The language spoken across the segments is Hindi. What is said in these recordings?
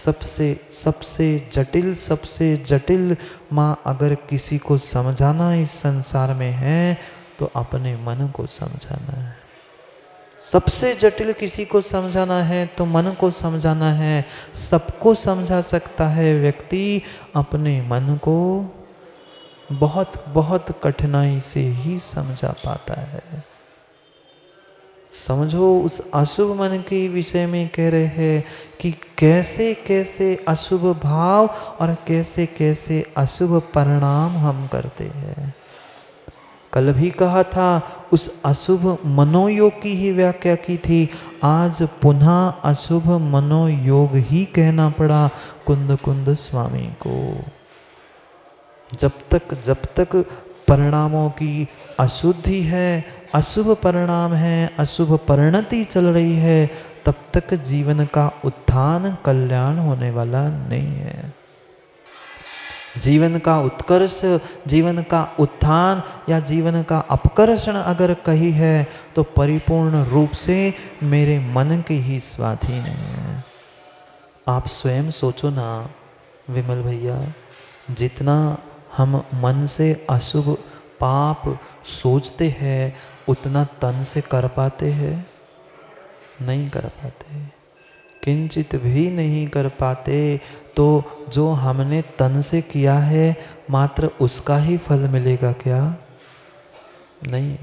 सबसे सबसे सबसे जटिल माँ अगर किसी को समझाना इस संसार में है तो अपने मन को समझाना है। सबसे जटिल किसी को समझाना है तो मन को समझाना है। सबको समझा सकता है व्यक्ति, अपने मन को बहुत बहुत कठिनाई से ही समझा पाता है। समझो, उस अशुभ मन के विषय में कह रहे हैं कि कैसे कैसे अशुभ भाव और कैसे कैसे अशुभ परिणाम हम करते हैं। कल भी कहा था, उस अशुभ मनोयोग की ही व्याख्या की थी। आज पुनः अशुभ मनोयोग ही कहना पड़ा कुंद कुंद स्वामी को। जब तक परिणामों की अशुद्धि है, अशुभ परिणाम है, अशुभ परिणति चल रही है, तब तक जीवन का उत्थान कल्याण होने वाला नहीं है। जीवन का उत्कर्ष, जीवन का उत्थान या जीवन का अपकर्षण अगर कही है तो परिपूर्ण रूप से मेरे मन के ही स्वाधीन है। आप स्वयं सोचो ना विमल भैया, जितना हम मन से अशुभ पाप सोचते हैं उतना तन से कर पाते हैं? नहीं कर पाते, किंचित भी नहीं कर पाते। तो जो हमने तन से किया है मात्र उसका ही फल मिलेगा क्या? नहीं,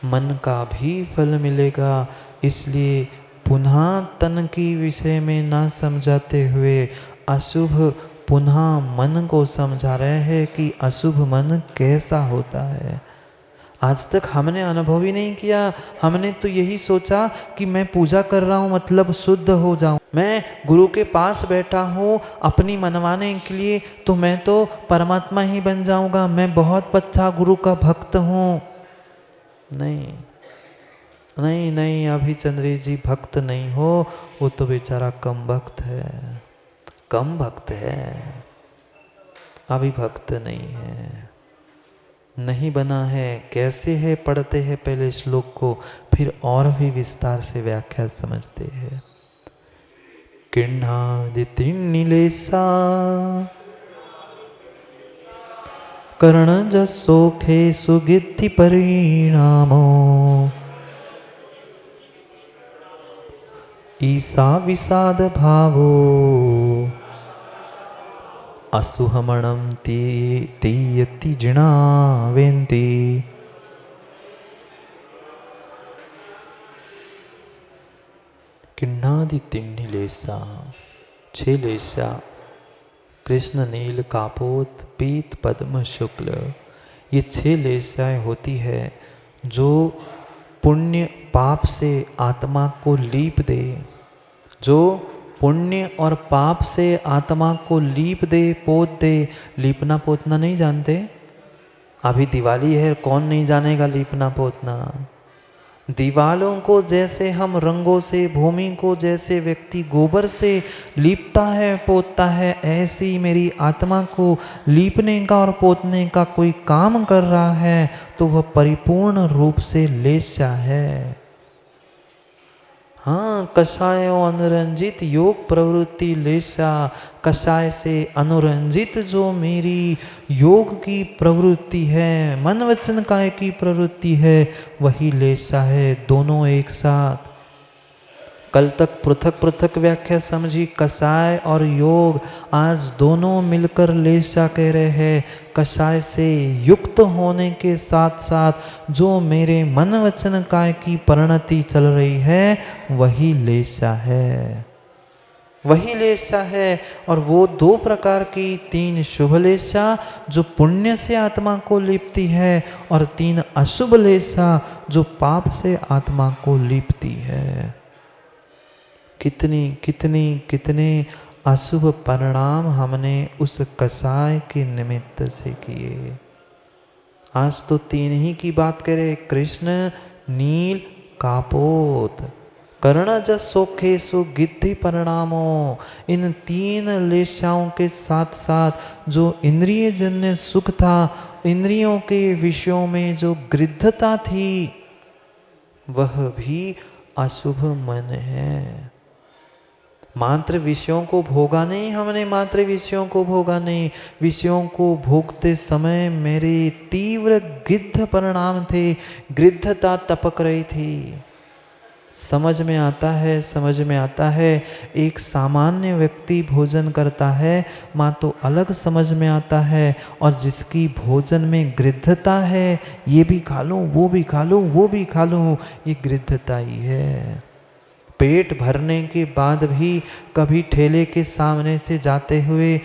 मन का भी फल मिलेगा। इसलिए पुनः तन की विषय में ना समझाते हुए अशुभ पुनः मन को समझा रहे हैं कि अशुभ मन कैसा होता है। आज तक हमने अनुभव ही नहीं किया। हमने तो यही सोचा कि मैं पूजा कर रहा हूँ मतलब शुद्ध हो जाऊँ, मैं गुरु के पास बैठा हूँ अपनी मनवाने के लिए, तो मैं तो परमात्मा ही बन जाऊँगा, मैं बहुत अच्छा गुरु का भक्त हूँ। नहीं नहीं नहीं, अभी चंद्री जी भक्त नहीं हो, वो तो बेचारा कम भक्त है, कम भक्त है, अभी भक्त नहीं है, नहीं बना है। कैसे है पढ़ते हैं पहले श्लोक को, फिर और भी विस्तार से व्याख्या समझते हैं। किन्नादितिन्निलेसा कर्णजसोखे सुगिद्धि परिणामो ईसा विषाद भावो असुहमणं तीयति जिणावेन्ति। किन्नादि तिन्निलेसा, 6 लेसा, कृष्ण नील कापोत पीत पद्म शुक्ल, ये 6 लेसाएं होती है जो पुण्य पाप से आत्मा को लीप दे, जो पुण्य और पाप से आत्मा को लीप दे, पोत दे। लीपना पोतना नहीं जानते? अभी दिवाली है, कौन नहीं जानेगा लीपना पोतना। दीवालों को जैसे हम रंगों से, भूमि को जैसे व्यक्ति गोबर से लीपता है, पोतता है, ऐसे ही मेरी आत्मा को लीपने का और पोतने का कोई काम कर रहा है तो वह परिपूर्ण रूप से लेशा है। हाँ, कषायों अनुरंजित योग प्रवृत्ति लेशा, कषाय से अनुरंजित जो मेरी योग की प्रवृत्ति है, मन वचन काय की प्रवृत्ति है, वही लेशा है। दोनों एक साथ। कल तक पृथक पृथक व्याख्या समझी कषाय और योग, आज दोनों मिलकर लेशा कह रहे हैं। कषाय से युक्त होने के साथ साथ जो मेरे मन वचन काय की परिणति चल रही है वही लेशा है, वही लेशा है। और वो 2 प्रकार की, 3 शुभ लेशा जो पुण्य से आत्मा को लिपती है और 3 अशुभ लेशा जो पाप से आत्मा को लिपती है। कितनी कितनी कितने अशुभ परिणाम हमने उस कषाय के निमित्त से किए। आज तो 3 ही की बात करें, कृष्ण नील कापोत कर्णजसोखेसु गिद्धि परिणामों। इन 3 लेशाओं के साथ साथ जो इंद्रिय जन्य सुख था, इंद्रियों के विषयों में जो गृद्धता थी, वह भी अशुभ मन है। मात्र विषयों को भोगा नहीं हमने, मात्र विषयों को भोगा नहीं, विषयों को भोगते समय मेरे तीव्र गिद्ध परिणाम थे, गिद्धता टपक रही थी। समझ में आता है, समझ में आता है। एक सामान्य व्यक्ति भोजन करता है माँ तो अलग समझ में आता है, और जिसकी भोजन में गृद्धता है, ये भी खा लूँ, वो भी खा लूँ, वो भी खा लूँ, ये गृद्धता ही है। पेट भरने के बाद भी कभी ठेले के सामने से जाते हुए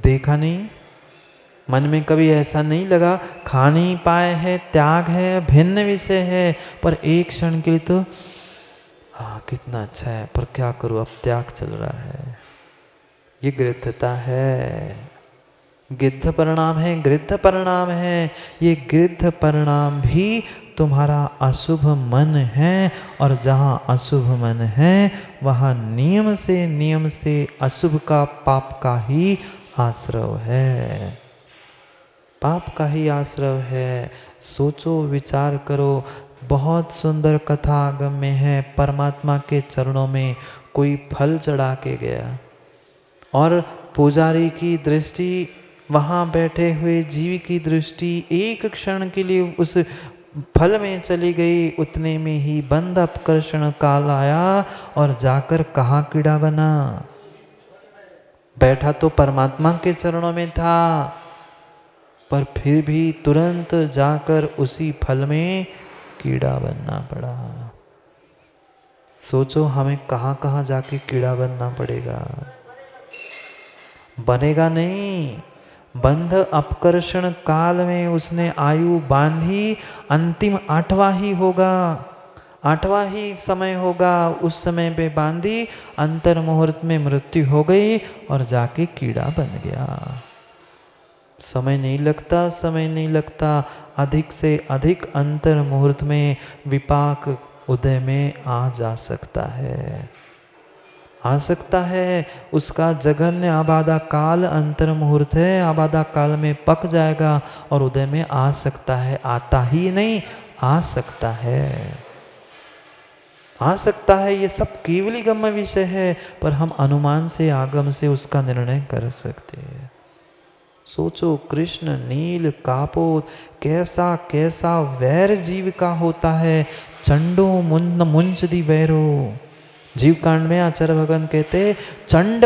देखा नहीं, मन में कभी ऐसा नहीं लगा, खा नहीं पाए है, त्याग है, भिन्न विषय है, पर एक क्षण के लिए तो हाँ कितना अच्छा है, पर क्या करूँ अब त्याग चल रहा है। ये गृद्धता है, गिद्ध परिणाम है, गृद्ध परिणाम है। ये गृद्ध परिणाम भी तुम्हारा अशुभ मन है, और जहाँ अशुभ मन है वहाँ नियम से अशुभ का, पाप का ही आश्रव है, पाप का ही आश्रव है। सोचो, विचार करो। बहुत सुंदर कथा आगम में है। परमात्मा के चरणों में कोई फल चढ़ा के गया, और पुजारी की दृष्टि, वहाँ बैठे हुए जीव की दृष्टि एक क्षण के लिए उस फल में चली गई। उतने में ही बंद अपकर्षण काल आया, और जाकर कहाँ कीड़ा बना। बैठा तो परमात्मा के चरणों में था, पर फिर भी तुरंत जाकर उसी फल में कीड़ा बनना पड़ा। सोचो हमें कहाँ कहाँ जाके कीड़ा बनना पड़ेगा। बनेगा नहीं। बंध अपकर्षण काल में उसने आयु बांधी, अंतिम 8वां ही होगा, 8वां ही समय होगा। उस समय पे बांधी, अंतर मुहूर्त में मृत्यु हो गई, और जाके कीड़ा बन गया। समय नहीं लगता, समय नहीं लगता। अधिक से अधिक अंतर मुहूर्त में विपाक उदय में आ जा सकता है, आ सकता है। उसका जघन्य आबादा काल अंतर मुहूर्त है, आबादा काल में पक जाएगा और उदय में आ सकता है। आता ही नहीं, आ सकता है, आ सकता है। ये सब केवली गम्य विषय है, पर हम अनुमान से, आगम से उसका निर्णय कर सकते हैं। सोचो, कृष्ण नील कापोत कैसा कैसा वैर जीव का होता है। चंडो मुंड मुंच दी वैरो। जीव कांड में आचार्य भगवान कहते, चंड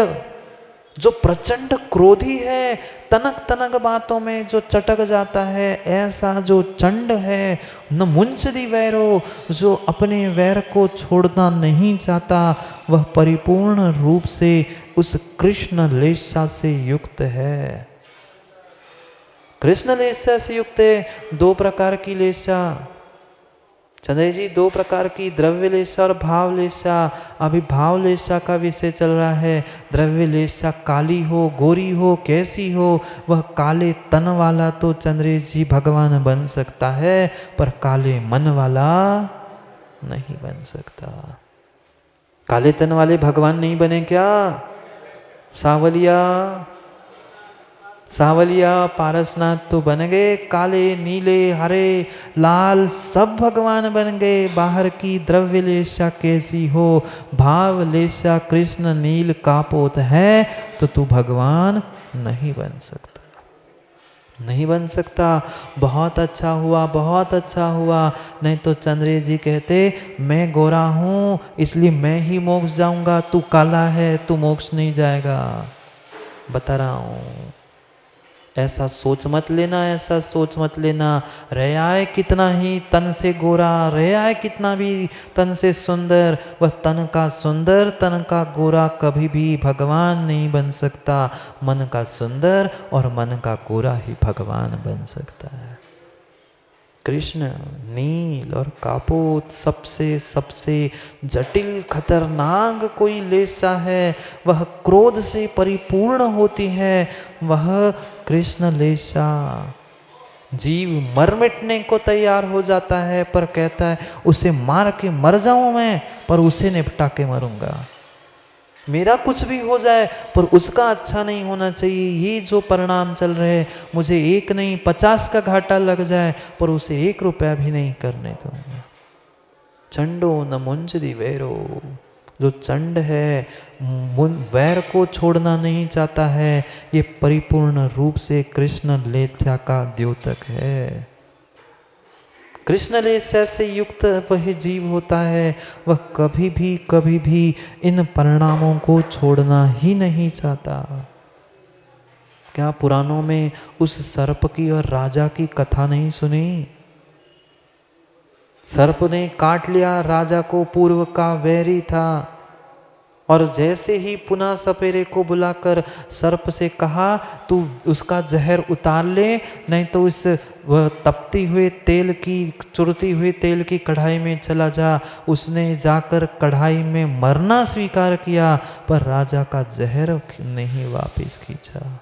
जो प्रचंड क्रोधी है, तनक तनक बातों में जो चटक जाता है, ऐसा जो चंड है। न मुंच दी वैरो, जो अपने वैर को छोड़ना नहीं चाहता, वह परिपूर्ण रूप से उस कृष्ण लेशा से युक्त है। कृष्ण लेशा से युक्त है। 2 प्रकार की लेशा, चंद्र जी, 2 प्रकार की, द्रव्य लेशा और भाव लेशा। अभी भाव लेशा का विषय चल रहा है। द्रव्य लेशा काली हो, गोरी हो, कैसी हो, वह काले तन वाला तो चंद्र जी भगवान बन सकता है, पर काले मन वाला नहीं बन सकता। काले तन वाले भगवान नहीं बने क्या? सावलिया, सावलिया पारसनाथ तो बन गए, काले नीले हरे लाल सब भगवान बन गए। बाहर की द्रव्य लेशा कैसी हो, भाव लेशा कृष्ण नील कापोत है, तो तू भगवान नहीं बन सकता, नहीं बन सकता। बहुत अच्छा हुआ, बहुत अच्छा हुआ। नहीं तो चंद्र जी कहते, मैं गोरा हूँ इसलिए मैं ही मोक्ष जाऊंगा, तू काला है तू मोक्ष नहीं जाएगा। बता रहा हूँ, ऐसा सोच मत लेना, ऐसा सोच मत लेना। रह आए कितना ही तन से गोरा, रह आए कितना भी तन से सुंदर, वह तन का सुंदर, तन का गोरा कभी भी भगवान नहीं बन सकता। मन का सुंदर और मन का गोरा ही भगवान बन सकता है। कृष्ण नील और कापोत सबसे सबसे जटिल खतरनाक कोई लेशा है, वह क्रोध से परिपूर्ण होती है, वह कृष्ण लेशा। जीव मर मिटने को तैयार हो जाता है, पर कहता है उसे मार के मर जाऊं मैं, पर उसे निपटा के मरूंगा। मेरा कुछ भी हो जाए पर उसका अच्छा नहीं होना चाहिए। ये जो परिणाम चल रहे, मुझे 1 नहीं 50 का घाटा लग जाए, पर उसे 1 रुपया भी नहीं करने दूंगा। चंडो न मुंज दी वैरो, जो चंड है, वैर को छोड़ना नहीं चाहता है, ये परिपूर्ण रूप से कृष्ण लेस्या का द्योतक है। कृष्ण लेस्या से युक्त वह जीव होता है, वह कभी भी इन परिणामों को छोड़ना ही नहीं चाहता। क्या पुराणों में उस सर्प की और राजा की कथा नहीं सुनी? सर्प ने काट लिया राजा को, पूर्व का वैरी था, और जैसे ही पुनः सपेरे को बुलाकर सर्प से कहा तू उसका जहर उतार ले, नहीं तो इस वह तपती हुए तेल की, चुरती हुई तेल की कढ़ाई में चला जा। उसने जाकर कढ़ाई में मरना स्वीकार किया, पर राजा का जहर नहीं वापस खींचा।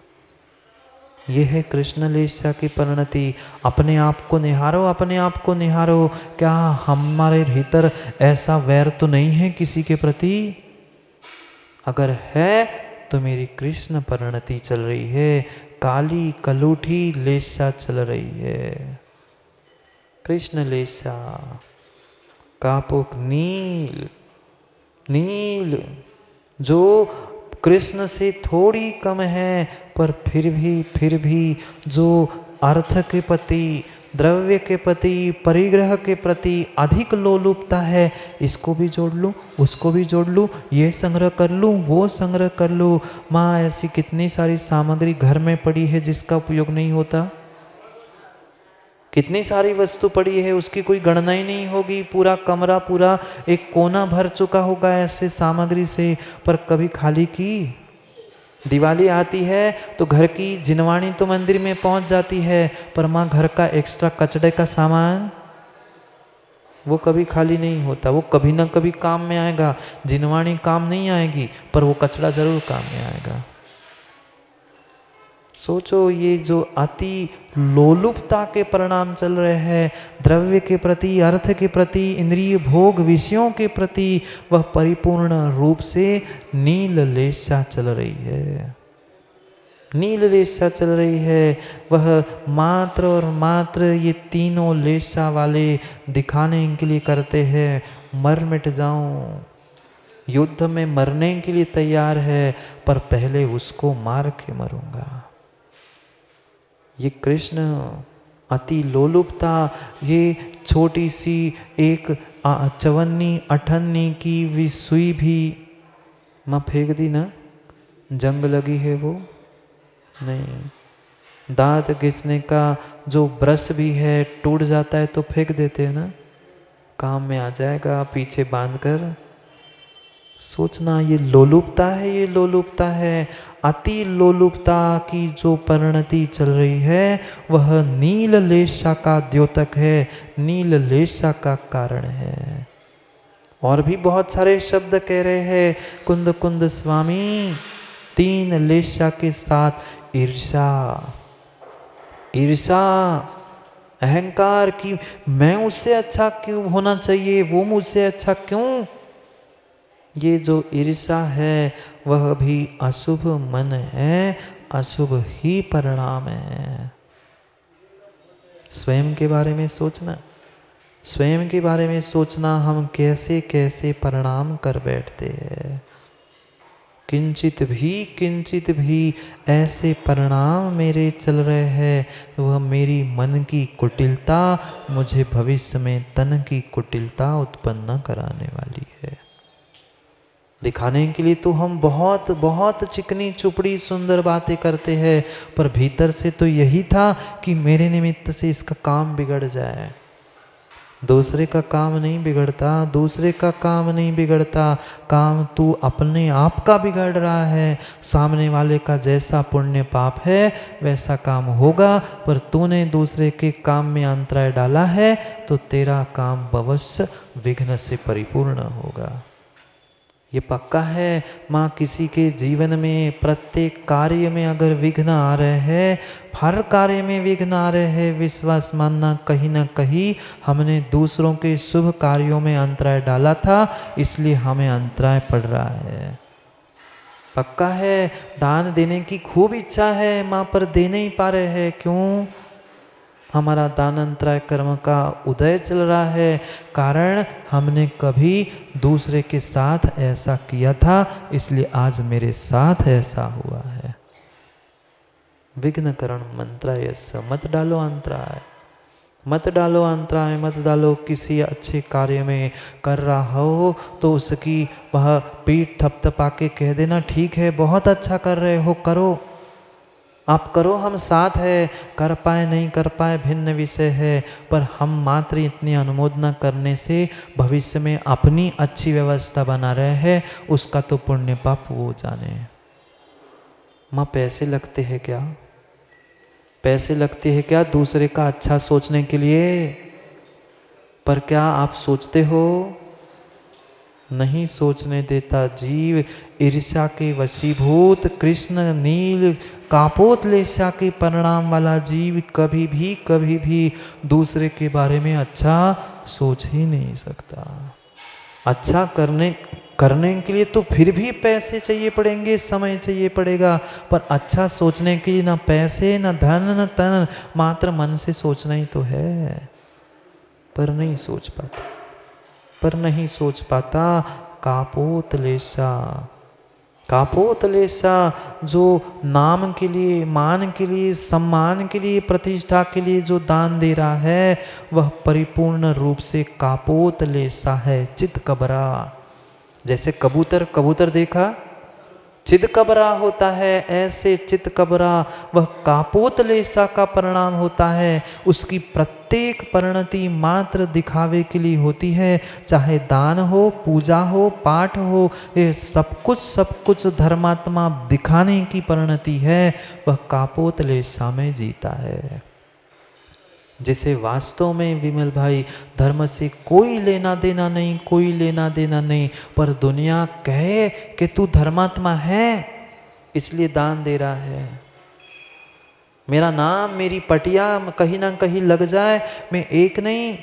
यह है कृष्ण लेस्या की परिणति। अपने आप को निहारो, अपने आप को निहारो। क्या हमारे भीतर ऐसा वैर तो नहीं है किसी के प्रति? अगर है तो मेरी कृष्ण परिणति चल रही है, काली कलूठी लेस्या चल रही है। कृष्ण लेस्या कापुक नील, नील जो कृष्ण से थोड़ी कम है, पर फिर भी जो अर्थ के प्रति, द्रव्य के प्रति, परिग्रह के प्रति अधिक लोलुपता है, इसको भी जोड़ लूँ, उसको भी जोड़ लूँ, ये संग्रह कर लूँ, वो संग्रह कर लूँ। माँ, ऐसी कितनी सारी सामग्री घर में पड़ी है जिसका उपयोग नहीं होता। कितनी सारी वस्तु पड़ी है, उसकी कोई गणना ही नहीं होगी। पूरा कमरा, पूरा एक कोना भर चुका होगा ऐसे सामग्री से, पर कभी खाली की। दिवाली आती है तो घर की जिनवाणी तो मंदिर में पहुंच जाती है, पर माँ घर का एक्स्ट्रा कचड़े का सामान वो कभी खाली नहीं होता। वो कभी ना कभी काम में आएगा। जिनवाणी काम नहीं आएगी, पर वो कचड़ा जरूर काम में आएगा। सोचो, ये जो अति लोलुपता के परिणाम चल रहे हैं, द्रव्य के प्रति, अर्थ के प्रति, इंद्रिय भोग विषयों के प्रति, वह परिपूर्ण रूप से नील लेस्या चल रही है। नील लेस्या चल रही है। वह मात्र और मात्र ये तीनों लेस्या वाले दिखाने के लिए करते हैं, मर मिट जाऊं, युद्ध में मरने के लिए तैयार है, पर पहले उसको मार के मरूंगा। ये कृष्ण अति लोलुपता, ये छोटी सी एक चवन्नी अठन्नी की भी सुई भी माँ फेंक दी ना, जंग लगी है वो नहीं। दांत घिसने का जो ब्रश भी है, टूट जाता है तो फेंक देते हैं ना, काम में आ जाएगा पीछे बांध कर। सोचना, ये लोलुपता है, ये लोलुपता है। अति लोलुपता की जो परिणति चल रही है, वह नील लेस्या का द्योतक है, नील लेस्या का कारण है। और भी बहुत सारे शब्द कह रहे हैं कुंद कुंद स्वामी, तीन लेस्या के साथ ईर्षा, ईर्षा, अहंकार की मैं उससे अच्छा क्यों होना चाहिए, वो मुझसे अच्छा क्यों। ये जो ईर्षा है वह भी अशुभ मन है, अशुभ ही परिणाम है। स्वयं के बारे में सोचना, स्वयं के बारे में सोचना, हम कैसे कैसे परिणाम कर बैठते हैं। किंचित भी ऐसे परिणाम मेरे चल रहे हैं, वह मेरी मन की कुटिलता मुझे भविष्य में तन की कुटिलता उत्पन्न कराने वाली है। दिखाने के लिए तो हम बहुत बहुत चिकनी चुपड़ी सुंदर बातें करते हैं, पर भीतर से तो यही था कि मेरे निमित्त से इसका काम बिगड़ जाए। दूसरे का काम नहीं बिगड़ता, दूसरे का काम नहीं बिगड़ता, काम तू अपने आप का बिगड़ रहा है। सामने वाले का जैसा पुण्य पाप है वैसा काम होगा, पर तूने दूसरे के काम में अंतराय डाला है तो तेरा काम अवश्य विघ्न से परिपूर्ण होगा। ये पक्का है। माँ, किसी के जीवन में प्रत्येक कार्य में अगर विघ्न आ रहे हैं, हर कार्य में विघ्न आ रहे हैं, विश्वास मानना कहीं ना कहीं हमने दूसरों के शुभ कार्यों में अंतराय डाला था, इसलिए हमें अंतराय पड़ रहा है। पक्का है। दान देने की खूब इच्छा है माँ, पर दे नहीं पा रहे हैं। क्यों? हमारा दानांतराय कर्म का उदय चल रहा है, कारण हमने कभी दूसरे के साथ ऐसा किया था, इसलिए आज मेरे साथ ऐसा हुआ है। विघ्न करण मंत्राय मत डालो अंतराय, मत डालो अंतराय, मत डालो। किसी अच्छे कार्य में कर रहा हो तो उसकी वह पीठ थपथपा के कह देना, ठीक है बहुत अच्छा कर रहे हो, करो आप करो, हम साथ है। कर पाए नहीं कर पाए भिन्न विषय है, पर हम मात्र इतनी अनुमोदना करने से भविष्य में अपनी अच्छी व्यवस्था बना रहे हैं, उसका तो पुण्य पाप वो जाने। माँ पैसे लगते हैं क्या? पैसे लगते हैं क्या दूसरे का अच्छा सोचने के लिए? पर क्या आप सोचते हो? नहीं सोचने देता जीव, ईर्ष्या के वशीभूत कृष्ण नील कापोतलेशा के परिणाम वाला जीव कभी भी दूसरे के बारे में अच्छा सोच ही नहीं सकता। अच्छा करने के लिए तो फिर भी पैसे चाहिए पड़ेंगे, समय चाहिए पड़ेगा, पर अच्छा सोचने के लिए ना पैसे ना धन न तन, मात्र मन से सोचना ही तो है। पर नहीं सोच पाता। कापोतलेशा जो नाम के लिए, मान के लिए, सम्मान के लिए, प्रतिष्ठा के लिए जो दान दे रहा है, वह परिपूर्ण रूप से कापोतलेशा है, चित कबरा। जैसे कबूतर देखा चित कबरा होता है, ऐसे चित कबरा वह कापोतलेशा का परिणाम होता है। उसकी प्रत्येक परिणति मात्र दिखावे के लिए होती है, चाहे दान हो, पूजा हो, पाठ हो, ये सब कुछ धर्मात्मा दिखाने की परिणति है, वह कापोतलेशा में जीता है। जिसे वास्तव में विमल भाई धर्म से कोई लेना देना नहीं, पर दुनिया कहे कि तू धर्मात्मा है इसलिए दान दे रहा है। मेरा नाम, मेरी पटिया कहीं ना कहीं लग जाए, मैं 1 नहीं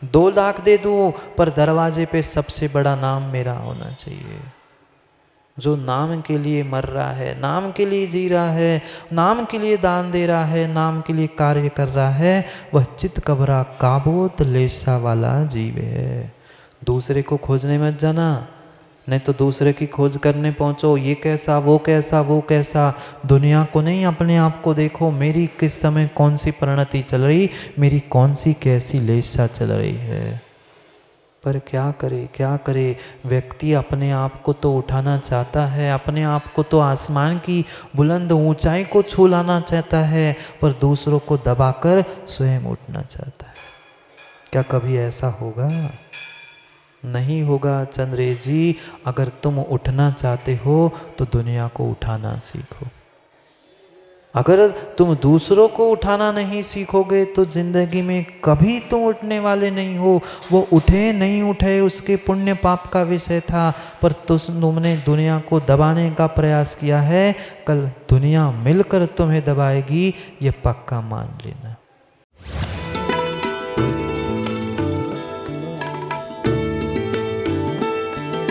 2 लाख दे दूं, पर दरवाजे पे सबसे बड़ा नाम मेरा होना चाहिए। जो नाम के लिए मर रहा है, नाम के लिए जी रहा है, नाम के लिए दान दे रहा है, नाम के लिए कार्य कर रहा है, वह चित कबरा काबोतलेशा वाला जीव है। दूसरे को खोजने मत जाना, नहीं तो दूसरे की खोज करने पहुंचो, ये कैसा वो कैसा। दुनिया को नहीं, अपने आप को देखो, मेरी किस समय कौन सी परिणति चल रही, मेरी कौन सी कैसी लेशा चल रही है। पर क्या करे व्यक्ति अपने आप को तो उठाना चाहता है, अपने आप को तो आसमान की बुलंद ऊंचाई को छू लाना चाहता है, पर दूसरों को दबाकर स्वयं उठना चाहता है। क्या कभी ऐसा होगा? नहीं होगा चंद्रे जी। अगर तुम उठना चाहते हो तो दुनिया को उठाना सीखो। अगर तुम दूसरों को उठाना नहीं सीखोगे तो जिंदगी में कभी तुम उठने वाले नहीं हो। वो उठे नहीं उठे उसके पुण्य पाप का विषय था, पर तुमने दुनिया को दबाने का प्रयास किया है, कल दुनिया मिलकर तुम्हें दबाएगी, ये पक्का मान लेना।